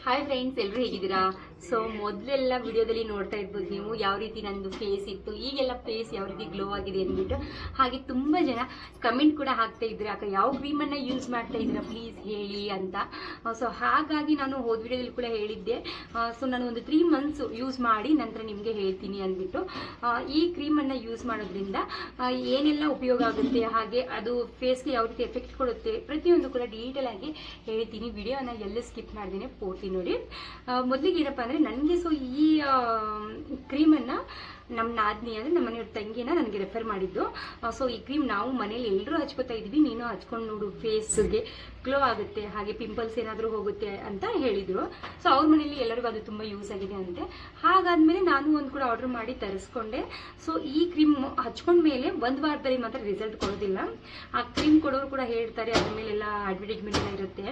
Hi friends, ಎಲ್ಲರೂ ಹೇಗಿದ್ದೀರಾ? So ಮೊದಲೆಲ್ಲ ವಿಡಿಯೋದಲ್ಲಿ ನೋಡ್ತಾ ಇರ್ಬೋದು ನೀವು ಯಾವ ರೀತಿ ನಂದು ಫೇಸ್ ಇತ್ತು, ಈಗೆಲ್ಲ ಫೇಸ್ ಯಾವ ರೀತಿ ಗ್ಲೋ ಆಗಿದೆ ಅಂದ್ಬಿಟ್ಟು. ಹಾಗೆ ತುಂಬ ಜನ ಕಮೆಂಟ್ ಕೂಡ ಹಾಕ್ತಾ ಇದ್ರು, ಅಕ್ಕ ಯಾವ ಕ್ರೀಮನ್ನು ಯೂಸ್ ಮಾಡ್ತಾ ಇದ್ದೀರಾ ಪ್ಲೀಸ್ ಹೇಳಿ ಅಂತ. ಸೊ ಹಾಗಾಗಿ ನಾನು ಹೋದ ವಿಡಿಯೋದಲ್ಲಿ ಕೂಡ ಹೇಳಿದ್ದೆ. ಸೊ ನಾನು ಒಂದು 3 months ಯೂಸ್ ಮಾಡಿ ನಂತರ ನಿಮಗೆ ಹೇಳ್ತೀನಿ ಅಂದ್ಬಿಟ್ಟು. ಈ ಕ್ರೀಮನ್ನು ಯೂಸ್ ಮಾಡೋದ್ರಿಂದ ಏನೆಲ್ಲ ಉಪಯೋಗ ಆಗುತ್ತೆ, ಹಾಗೆ ಅದು ಫೇಸ್ಗೆ ಯಾವ ರೀತಿ ಎಫೆಕ್ಟ್ ಕೊಡುತ್ತೆ, ಪ್ರತಿಯೊಂದು ಕೂಡ ಡೀಟೇಲ್ ಆಗಿ ಹೇಳ್ತೀನಿ. ವಿಡಿಯೋನ ಎಲ್ಲ ಸ್ಕಿಪ್ ಮಾಡ್ದೇನೆ ಪೂರ್ತಿ ನೋಡಿ. ಮೊದಲಿಗೆ ಏನಪ್ಪ ಅಂದರೆ, ನನಗೆ ಸೊ ಈ ಕ್ರೀಮನ್ನು ನಮ್ಮ ನಾದಿನಿ ಅಂದರೆ ನಮ್ಮ ಮನೆಯವ್ರ ತಂಗಿನ ನನಗೆ ರೆಫರ್ ಮಾಡಿದ್ದು. ಸೊ ಈ ಕ್ರೀಮ್ ನಾವು ಮನೇಲಿ ಎಲ್ಲರೂ ಹಚ್ಕೋತಾ ಇದ್ವಿ, ನೀನು ಹಚ್ಕೊಂಡು ನೋಡು ಫೇಸ್ಗೆ ಗ್ಲೋ ಆಗುತ್ತೆ, ಹಾಗೆ ಪಿಂಪಲ್ಸ್ ಏನಾದರೂ ಹೋಗುತ್ತೆ ಅಂತ ಹೇಳಿದರು. ಸೊ ಅವ್ರ ಮನೇಲಿ ಎಲ್ಲರಿಗೂ ಅದು ತುಂಬ ಯೂಸ್ ಆಗಿದೆ ಅಂತೆ. ಹಾಗಾದ್ಮೇಲೆ ನಾನು ಒಂದು ಕೂಡ ಆರ್ಡರ್ ಮಾಡಿ ತರಿಸ್ಕೊಂಡೆ. ಸೊ ಈ ಕ್ರೀಮ್ ಹಚ್ಕೊಂಡ್ಮೇಲೆ 1 ವಾರದಲ್ಲಿ ಮಾತ್ರ ರಿಸಲ್ಟ್ ಕೊಡೋದಿಲ್ಲ. ಆ ಕ್ರೀಮ್ ಕೊಡೋರು ಕೂಡ ಹೇಳ್ತಾರೆ, ಅದ್ರ ಮೇಲೆಲ್ಲ ಅಡ್ವರ್ಟೈಸ್ಮೆಂಟ್ ಎಲ್ಲ ಇರುತ್ತೆ,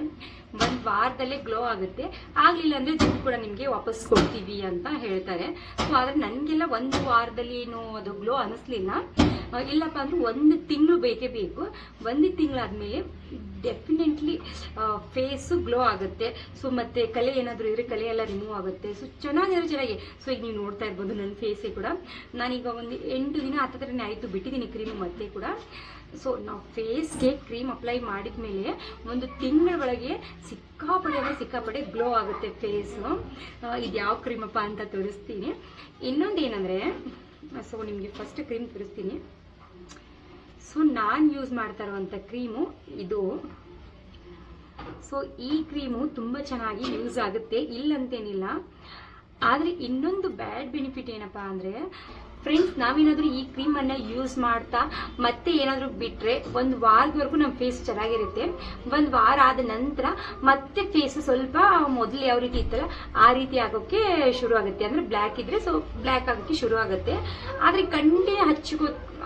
1 ವಾರದಲ್ಲೇ ಗ್ಲೋ ಆಗುತ್ತೆ, ಆಗಲಿಲ್ಲ ಅಂದರೆ ದುಡ್ಡು ಕೂಡ ನಿಮಗೆ ವಾಪಸ್ ಕೊಡ್ತೀವಿ ಅಂತ ಹೇಳ್ತಾರೆ. ಸೊ ಆದರೆ ನನಗೆಲ್ಲ 1 ವಾರದಲ್ಲಿ ಏನು ಅದು ಗ್ಲೋ ಅನ್ನಿಸ್ಲಿಲ್ಲ. ಇಲ್ಲಪ್ಪ ಅಂದರೆ 1 ತಿಂಗಳು ಬೇಕೇ ಬೇಕು. 1 ತಿಂಗಳಾದಮೇಲೆ ಡೆಫಿನೆಟ್ಲಿ ಫೇಸು ಗ್ಲೋ ಆಗುತ್ತೆ. ಸೊ ಮತ್ತು ಕಲೆ ಏನಾದರೂ ಇದ್ರೆ ಕಲೆ ಎಲ್ಲ ರಿಮೂವ್ ಆಗುತ್ತೆ. ಸೊ ಚೆನ್ನಾಗಿ. ಸೊ ಈಗ ನೀವು ನೋಡ್ತಾ ಇರ್ಬೋದು ನನ್ನ ಫೇಸೇ ಕೂಡ. ನಾನೀಗ ಒಂದು 8 ದಿನ ಹತ್ತತ್ರನೇ ಆಯಿತು ಬಿಟ್ಟಿದ್ದೀನಿ ಕ್ರೀಮ್ ಮತ್ತೆ ಕೂಡ. ಸೊ ನಾವು ಫೇಸ್ಗೆ ಕ್ರೀಮ್ ಅಪ್ಲೈ ಮಾಡಿದ ಮೇಲೆ 1 ತಿಂಗಳ ಒಳಗೆ ಸಿಕ್ಕಾಪಟ್ಟೆ ಗ್ಲೋ ಆಗುತ್ತೆ ಫೇಸು. ಇದು ಯಾವ ಕ್ರೀಮಪ್ಪ ಅಂತ ತೋರಿಸ್ತೀನಿ. ಇನ್ನೊಂದು ಏನಂದರೆ, ಸೊ ನಿಮಗೆ ಫಸ್ಟ್ ಕ್ರೀಮ್ ತೋರಿಸ್ತೀನಿ. ಸೊ ನಾನು ಯೂಸ್ ಮಾಡ್ತಾ ಇರುವಂಥ ಕ್ರೀಮು ಇದು. ಸೊ ಈ ಕ್ರೀಮು ತುಂಬ ಚೆನ್ನಾಗಿ ಯೂಸ್ ಆಗುತ್ತೆ, ಇಲ್ಲಂತೇನಿಲ್ಲ. ಆದರೆ ಇನ್ನೊಂದು ಬ್ಯಾಡ್ ಬೆನಿಫಿಟ್ ಏನಪ್ಪ ಅಂದರೆ, ಫ್ರೆಂಡ್ಸ್, ನಾವೇನಾದರೂ ಈ ಕ್ರೀಮನ್ನು ಯೂಸ್ ಮಾಡ್ತಾ ಮತ್ತೆ ಏನಾದರೂ ಬಿಟ್ಟರೆ 1 ವಾರದವರೆಗೂ ನಮ್ಮ ಫೇಸ್ ಚೆನ್ನಾಗಿರುತ್ತೆ. 1 ವಾರ ಆದ ನಂತರ ಮತ್ತೆ ಫೇಸ್ ಸ್ವಲ್ಪ ಮೊದಲು ಯಾವ ರೀತಿ ಇತ್ತಲ್ಲ ಆ ರೀತಿ ಆಗೋಕ್ಕೆ ಶುರು ಆಗುತ್ತೆ. ಅಂದರೆ ಬ್ಲ್ಯಾಕ್ ಇದ್ದರೆ ಸೊ ಬ್ಲ್ಯಾಕ್ ಆಗೋಕ್ಕೆ ಶುರು ಆಗುತ್ತೆ. ಆದರೆ ಕಂಟಿನ್ಯೂ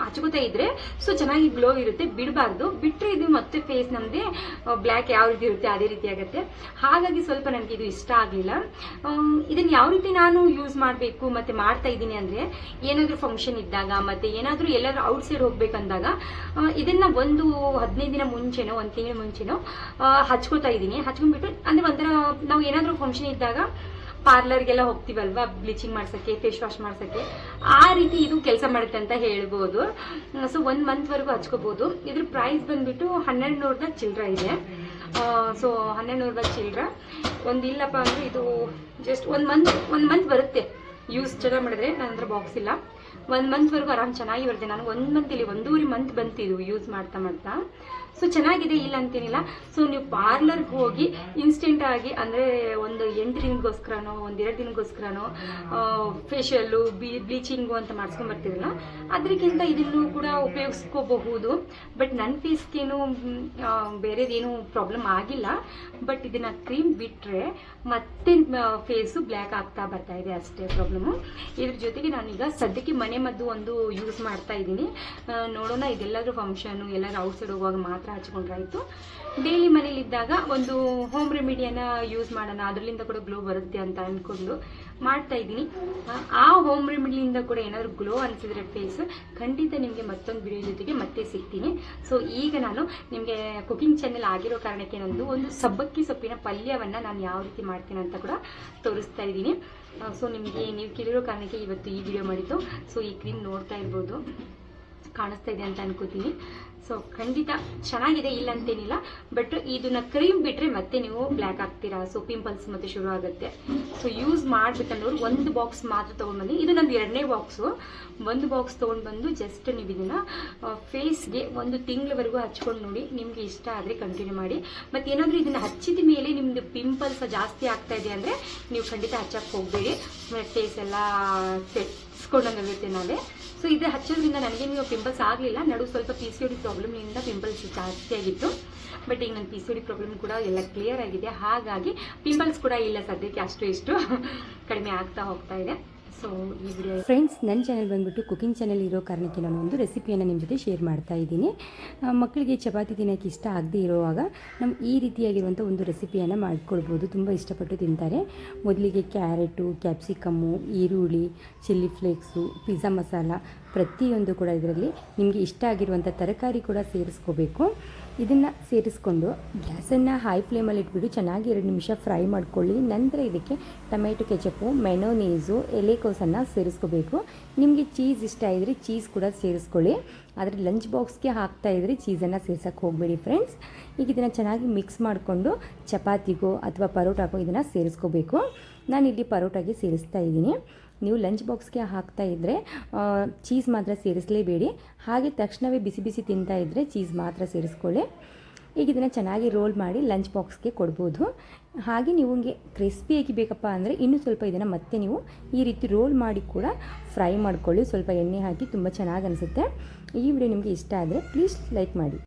ಹಚ್ಕೋತಾ ಇದ್ರೆ ಸೊ ಚೆನ್ನಾಗಿ ಗ್ಲೋ ಇರುತ್ತೆ, ಬಿಡಬಾರ್ದು. ಬಿಟ್ಟರೆ ಇದು ಮತ್ತೆ ಫೇಸ್ ನಮ್ಮದೇ ಬ್ಲ್ಯಾಕ್ ಯಾವ ರೀತಿ ಇರುತ್ತೆ ಅದೇ ರೀತಿ ಆಗುತ್ತೆ. ಹಾಗಾಗಿ ಸ್ವಲ್ಪ ನನಗೆ ಇದು ಇಷ್ಟ ಆಗಲಿಲ್ಲ. ಇದನ್ನು ಯಾವ ರೀತಿ ನಾನು ಯೂಸ್ ಮಾಡಬೇಕು ಮತ್ತು ಮಾಡ್ತಾ ಇದ್ದೀನಿ ಅಂದರೆ, ಏನಾದರೂ ಫಂಕ್ಷನ್ ಇದ್ದಾಗ ಮತ್ತು ಏನಾದರೂ ಎಲ್ಲಾದರೂ ಔಟ್ಸೈಡ್ ಹೋಗ್ಬೇಕಂದಾಗ ಇದನ್ನು ಒಂದು 15 ದಿನ ಮುಂಚೆನೋ 1 ತಿಂಗಳ ಮುಂಚೆನೋ ಹಚ್ಕೋತಾ ಇದ್ದೀನಿ. ಹಚ್ಕೊಂಡ್ಬಿಟ್ಟು ಅಂದರೆ ಒಂಥರ ನಾವು ಏನಾದರೂ ಫಂಕ್ಷನ್ ಇದ್ದಾಗ ಪಾರ್ಲರ್ಗೆಲ್ಲ ಹೋಗ್ತೀವಲ್ವಾ, ಬ್ಲೀಚಿಂಗ್ ಮಾಡ್ಸೋಕ್ಕೆ, ಫೇಸ್ ವಾಶ್ ಮಾಡ್ಸೋಕ್ಕೆ, ಆ ರೀತಿ ಇದು ಕೆಲಸ ಮಾಡುತ್ತೆ ಅಂತ ಹೇಳ್ಬೋದು. ಸೊ 1 ಮಂತ್ವರೆಗೂ ಹಚ್ಕೋಬೋದು. ಇದ್ರ ಪ್ರೈಸ್ ಬಂದುಬಿಟ್ಟು 1200 ಚಿಲ್ಲರೆ ಇದೆ. ಸೊ 1200 ಚಿಲ್ಲರೆ. ಒಂದಿಲ್ಲಪ್ಪ ಅಂದರೆ ಇದು ಜಸ್ಟ್ 1 ಮಂತ್ ಬರುತ್ತೆ ಯೂಸ್ ಚೆನ್ನಾಗಿ ಮಾಡಿದ್ರೆ. ನನ್ನ ಹತ್ರ ಬಾಕ್ಸ್ ಇಲ್ಲ. 1 ಮಂತ್ವರೆಗೂ ಆರಾಮ್ ಚೆನ್ನಾಗಿ ಬರುತ್ತೆ. ನಾನು 1 ಮಂತ್ ಇಲ್ಲಿ 1.5 ಮಂತ್ ಬಂತಿದ್ದು ಯೂಸ್ ಮಾಡ್ತಾ. ಸೊ ಚೆನ್ನಾಗಿದೆ, ಇಲ್ಲ ಅಂತೇನಿಲ್ಲ. ಸೊ ನೀವು ಪಾರ್ಲರ್ಗೆ ಹೋಗಿ ಇನ್ಸ್ಟೆಂಟ್ ಆಗಿ ಅಂದರೆ ಒಂದು 8 ದಿನಕ್ಕೋಸ್ಕರನೋ 1-2 ದಿನಕ್ಕೋಸ್ಕರನೋ ಫೇಶಿಯಲ್ಲು ಬ್ಲೀಚಿಂಗು ಅಂತ ಮಾಡಿಸ್ಕೊಂಡ್ಬರ್ತೀರಲ್ಲ, ಅದಕ್ಕಿಂತ ಇದನ್ನು ಕೂಡ ಉಪಯೋಗಿಸ್ಕೋಬಹುದು. ಬಟ್ ನನ್ನ ಫೇಸ್ಗೇನು ಬೇರೆದೇನು ಪ್ರಾಬ್ಲಮ್ ಆಗಿಲ್ಲ. ಬಟ್ ಇದನ್ನು ಕ್ರೀಮ್ ಬಿಟ್ಟರೆ ಮತ್ತೆ ಫೇಸು ಬ್ಲ್ಯಾಕ್ ಆಗ್ತಾ ಬರ್ತಾ ಇದೆ, ಅಷ್ಟೇ ಪ್ರಾಬ್ಲಮ್ಮು. ಇದ್ರ ಜೊತೆಗೆ ನಾನೀಗ ಸದ್ಯಕ್ಕೆ ಮನೆ ಮದ್ದು ಒಂದು ಯೂಸ್ ಮಾಡ್ತಾ ಇದ್ದೀನಿ. ನೋಡೋಣ, ಇದೆಲ್ಲಾದರೂ ಫಂಕ್ಷನು ಎಲ್ಲಾದ್ರೂ ಔಟ್ಸೈಡ್ ಹೋಗುವಾಗ ಮಾತ್ರ ಹಚ್ಕೊಂಡ್ರಾಯ್ತು. ಡೈಲಿ ಮನೇಲಿದ್ದಾಗ ಒಂದು ಹೋಮ್ ರೆಮಿಡಿಯನ್ನು ಯೂಸ್ ಮಾಡೋಣ, ಅದರಿಂದ ಕೂಡ ಗ್ಲೋ ಬರುತ್ತೆ ಅಂತ ಅಂದ್ಕೊಂಡು ಮಾಡ್ತಾ ಇದ್ದೀನಿ. ಆ ಹೋಮ್ ರೆಮಿಡಿಯಿಂದ ಕೂಡ ಏನಾದರೂ ಗ್ಲೋ ಅನಿಸಿದ್ರೆ ಫೇಸ್, ಖಂಡಿತ ನಿಮಗೆ ಮತ್ತೊಂದು ವಿಡಿಯೋ ಜೊತೆಗೆ ಮತ್ತೆ ಸಿಗ್ತೀನಿ. ಸೊ ಈಗ ನಾನು ನಿಮಗೆ ಕುಕಿಂಗ್ ಚಾನೆಲ್ ಆಗಿರೋ ಕಾರಣಕ್ಕೆ ಒಂದು ಸಬ್ಬಕ್ಕಿ ಸೊಪ್ಪಿನ ಪಲ್ಯವನ್ನು ನಾನು ಯಾವ ರೀತಿ ಮಾಡ್ತೀನಿ ಅಂತ ಕೂಡ ತೋರಿಸ್ತಾ ಇದ್ದೀನಿ. ಸೊ ನಿಮಗೆ ನೀವು ಕೇಳಿರೋ ಕಾರಣಕ್ಕೆ ಇವತ್ತು ಈ ವಿಡಿಯೋ ಮಾಡಿದ್ದು. ಸೊ ಈ ಕ್ರೀಮ್ ನೋಡ್ತಾ ಇರ್ಬೋದು, ಕಾಣಿಸ್ತಾ ಇದೆ ಅಂತ ಅನ್ಕೋತೀನಿ. ಸೊ ಖಂಡಿತ ಚೆನ್ನಾಗಿದೆ, ಇಲ್ಲ ಅಂತೇನಿಲ್ಲ. ಬಟ್ ಇದನ್ನ ಕ್ರೀಮ್ ಬಿಟ್ಟರೆ ಮತ್ತೆ ನೀವು ಬ್ಲ್ಯಾಕ್ ಆಗ್ತೀರಾ. ಸೊ ಪಿಂಪಲ್ಸ್ ಮತ್ತೆ ಶುರು ಆಗುತ್ತೆ. ಸೊ ಯೂಸ್ ಮಾಡ್ಬೇಕನ್ನೋರು 1 ಬಾಕ್ಸ್ ಮಾತ್ರ ತೊಗೊಂಡ್ಬಂದು, ಇದು ನಂದು 2ನೇ ಬಾಕ್ಸು. 1 ಬಾಕ್ಸ್ ತೊಗೊಂಡ್ಬಂದು ಜಸ್ಟ್ ನೀವು ಇದನ್ನು ಫೇಸ್ಗೆ 1 ತಿಂಗಳವರೆಗೂ ಹಚ್ಕೊಂಡು ನೋಡಿ. ನಿಮಗೆ ಇಷ್ಟ ಆದರೆ ಕಂಟಿನ್ಯೂ ಮಾಡಿ. ಮತ್ತು ಏನಾದರೂ ಇದನ್ನು ಹಚ್ಚಿದ ಮೇಲೆ ನಿಮ್ಮದು ಪಿಂಪಲ್ಸ್ ಜಾಸ್ತಿ ಆಗ್ತಾ ಇದೆ ಅಂದರೆ ನೀವು ಖಂಡಿತ ಹಚ್ಚಕ್ಕೆ ಹೋಗಬೇಡಿ. ಫೇಸ್ ಎಲ್ಲ ಸೆಟ್ಸ್ಕೊಂಡಂಗಿರುತ್ತೆ ನಾವೇ. ಸೊ ಇದು ಹಚ್ಚೋದ್ರಿಂದ ನನಗೇನು ಪಿಂಪಲ್ಸ್ ಆಗಲಿಲ್ಲ. ನಡು ಸ್ವಲ್ಪ PCOD ಪ್ರಾಬ್ಲಮ್ನಿಂದ ಪಿಂಪಲ್ಸ್ ಜಾಸ್ತಿ ಆಗಿತ್ತು. ಬಟ್ ಈಗ ನನ್ನ PCOD ಪ್ರಾಬ್ಲಮ್ ಕೂಡ ಎಲ್ಲ ಕ್ಲಿಯರ್ ಆಗಿದೆ. ಹಾಗಾಗಿ ಪಿಂಪಲ್ಸ್ ಕೂಡ ಇಲ್ಲ ಸದ್ಯಕ್ಕೆ, ಅಷ್ಟು ಇಷ್ಟು ಕಡಿಮೆ ಆಗ್ತಾ ಹೋಗ್ತಾ ಇದೆ. ಸೊ ಈ ವಿಡಿಯೋ ಫ್ರೆಂಡ್ಸ್, ನನ್ನ ಚಾನಲ್ ಬಂದುಬಿಟ್ಟು ಕುಕಿಂಗ್ ಚಾನಲ್ ಇರೋ ಕಾರಣಕ್ಕೆ ನಾನು ಒಂದು ರೆಸಿಪಿಯನ್ನು ನಿಮ್ಮ ಜೊತೆ ಶೇರ್ ಮಾಡ್ತಾ ಇದ್ದೀನಿ. ಮಕ್ಕಳಿಗೆ ಚಪಾತಿ ತಿನ್ನೋಕ್ಕೆ ಇಷ್ಟ ಆಗದೆ ಇರುವಾಗ ನಾವು ಈ ರೀತಿಯಾಗಿರುವಂಥ ಒಂದು ರೆಸಿಪಿಯನ್ನು ಮಾಡ್ಕೊಳ್ಬೋದು. ತುಂಬ ಇಷ್ಟಪಟ್ಟು ತಿಂತಾರೆ. ಮೊದಲಿಗೆ ಕ್ಯಾರೆಟು, ಕ್ಯಾಪ್ಸಿಕಮ್ಮು, ಈರುಳ್ಳಿ, ಚಿಲ್ಲಿ ಫ್ಲೇಕ್ಸು, ಪಿಜ್ಜಾ ಮಸಾಲ ಪ್ರತಿಯೊಂದು ಕೂಡ ಇದರಲ್ಲಿ ನಿಮಗೆ ಇಷ್ಟ ಆಗಿರುವಂಥ ತರಕಾರಿ ಕೂಡ ಸೇರಿಸ್ಕೋಬೇಕು. ಇದನ್ನು ಸೇರಿಸ್ಕೊಂಡು ಗ್ಯಾಸನ್ನು ಹೈ ಫ್ಲೇಮಲ್ಲಿ ಇಟ್ಬಿಟ್ಟು ಚೆನ್ನಾಗಿ 2 ನಿಮಿಷ ಫ್ರೈ ಮಾಡ್ಕೊಳ್ಳಿ. ನಂತರ ಇದಕ್ಕೆ ಟೊಮೆಟೊ ಕೆಚಪ್ಪು, ಮೆನೋನೀಸು, ಎಲೆಕೋಸನ್ನು ಸೇರಿಸ್ಕೋಬೇಕು. ನಿಮಗೆ ಚೀಸ್ ಇಷ್ಟ ಇದ್ದರೆ ಚೀಸ್ ಕೂಡ ಸೇರಿಸ್ಕೊಳ್ಳಿ. ಆದರೆ ಲಂಚ್ ಬಾಕ್ಸ್ಗೆ ಹಾಕ್ತಾ ಇದ್ದರೆ ಚೀಸನ್ನು ಸೇರ್ಸೋಕ್ಕೆ ಹೋಗಬೇಡಿ ಫ್ರೆಂಡ್ಸ್. ಈಗ ಇದನ್ನು ಚೆನ್ನಾಗಿ ಮಿಕ್ಸ್ ಮಾಡಿಕೊಂಡು ಚಪಾತಿಗೋ ಅಥವಾ ಪರೋಟಾಗೋ ಇದನ್ನು ಸೇರಿಸ್ಕೋಬೇಕು. ನಾನಿಲ್ಲಿ ಪರೋಟಾಗೆ ಸೇರಿಸ್ತಾ ಇದ್ದೀನಿ. ನೀವು ಲಂಚ್ ಬಾಕ್ಸ್ಗೆ ಹಾಕ್ತಾ ಇದ್ದರೆ ಚೀಸ್ ಮಾತ್ರ ಸೇರಿಸಲೇಬೇಡಿ. ಹಾಗೆ ತಕ್ಷಣವೇ ಬಿಸಿ ಬಿಸಿ ತಿಂತಾ ಇದ್ದರೆ ಚೀಸ್ ಮಾತ್ರ ಸೇರಿಸ್ಕೊಳ್ಳಿ. ಈಗ ಇದನ್ನು ಚೆನ್ನಾಗಿ ರೋಲ್ ಮಾಡಿ ಲಂಚ್ ಬಾಕ್ಸ್ಗೆ ಕೊಡ್ಬೋದು. ಹಾಗೆ ನಿಮಗೆ ಕ್ರಿಸ್ಪಿಯಾಗಿ ಬೇಕಪ್ಪ ಅಂದರೆ ಇನ್ನೂ ಸ್ವಲ್ಪ ಇದನ್ನು ಮತ್ತೆ ನೀವು ಈ ರೀತಿ ರೋಲ್ ಮಾಡಿ ಕೂಡ ಫ್ರೈ ಮಾಡ್ಕೊಳ್ಳಿ. ಸ್ವಲ್ಪ ಎಣ್ಣೆ ಹಾಕಿ ತುಂಬ ಚೆನ್ನಾಗಿ ಅನಿಸುತ್ತೆ. ಈ ವಿಡಿಯೋ ನಿಮಗೆ ಇಷ್ಟ ಆದರೆ ಪ್ಲೀಸ್ ಲೈಕ್ ಮಾಡಿ.